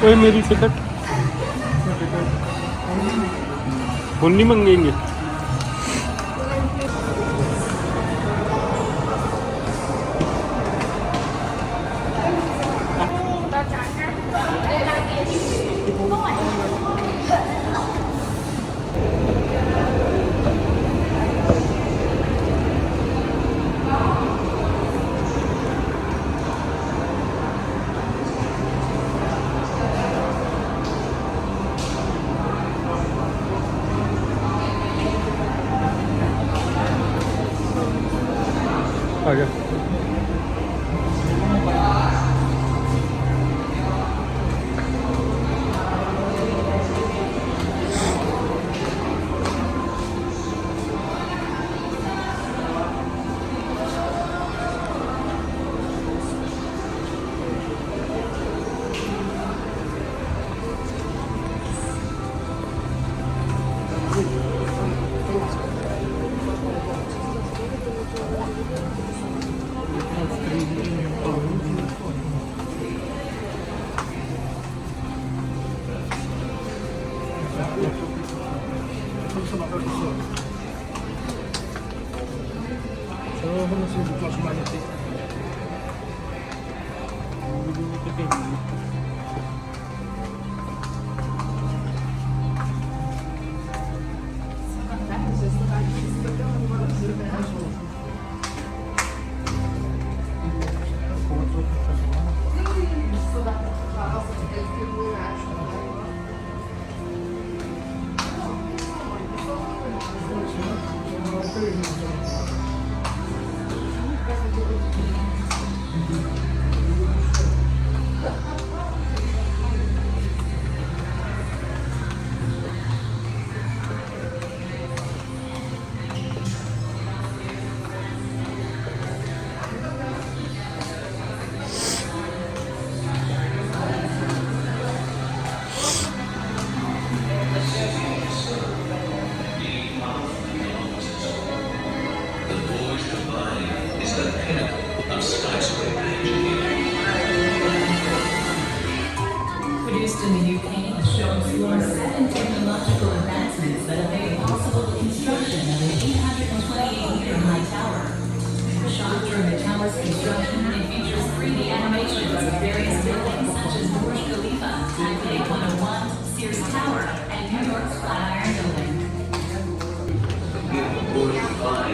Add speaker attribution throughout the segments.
Speaker 1: ओए मेरी टिकट हुन नहीं मंगेंगे। आ गया।
Speaker 2: Produced in the UK, the show explores 7 technological advancements that have made possible the construction of an 828-meter high tower. Shot during the tower's construction, it features 3D animations of various buildings such as Burj Khalifa, Taipei 101, Sears Tower, and New York's Flatiron Building. Burj Dubai.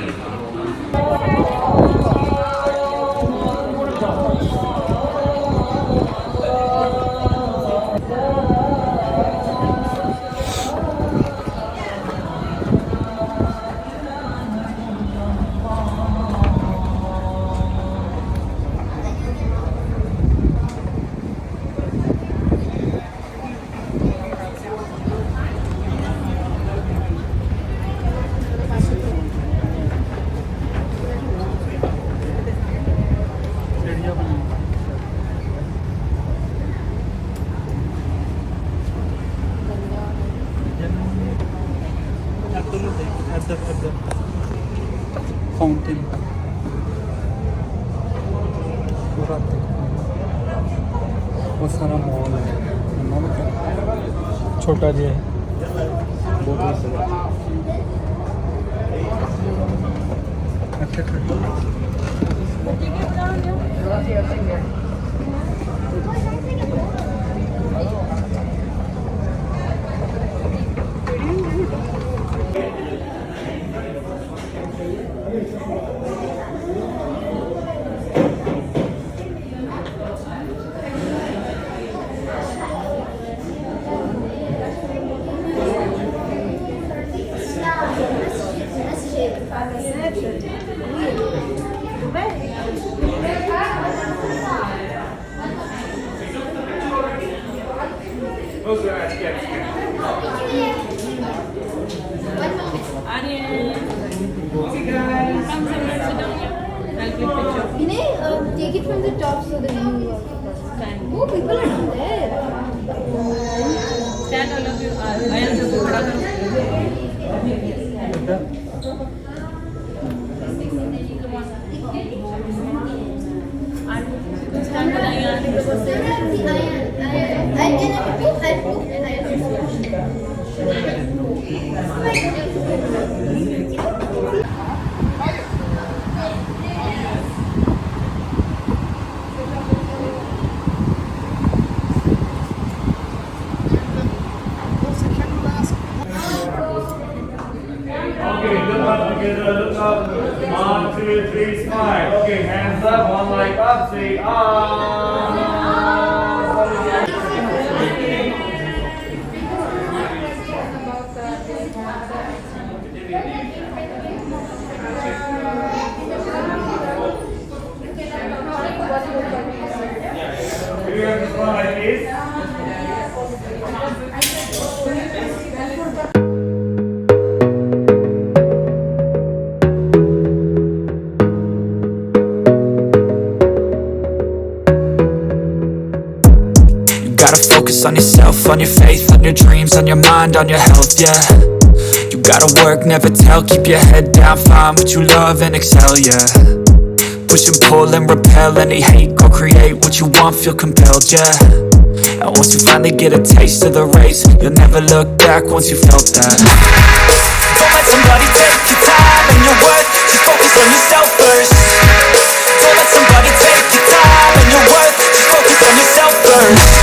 Speaker 1: Fountain पूरा बहुत सारा mall है, छोटा जी है बहुत
Speaker 3: Take it from the top so the view. Oh, people are down there.
Speaker 4: Stand all of you. I am the
Speaker 3: I
Speaker 5: Okay, look up together, look up. 1, 2, 3, smile. Okay, hands up, one leg up, say ah. Do you have to smile like this?
Speaker 6: Focus on yourself, on your faith, on your dreams, on your mind, on your health, yeah. You gotta work, never tell, keep your head down, find what you love and excel, yeah. Push and pull and repel any hate, go create what you want, feel compelled, yeah. And once you finally get a taste of the race, you'll never look back once you felt that. Don't let somebody take your time and your worth, just focus on yourself first. Don't let somebody take your time and your worth, just focus on yourself first.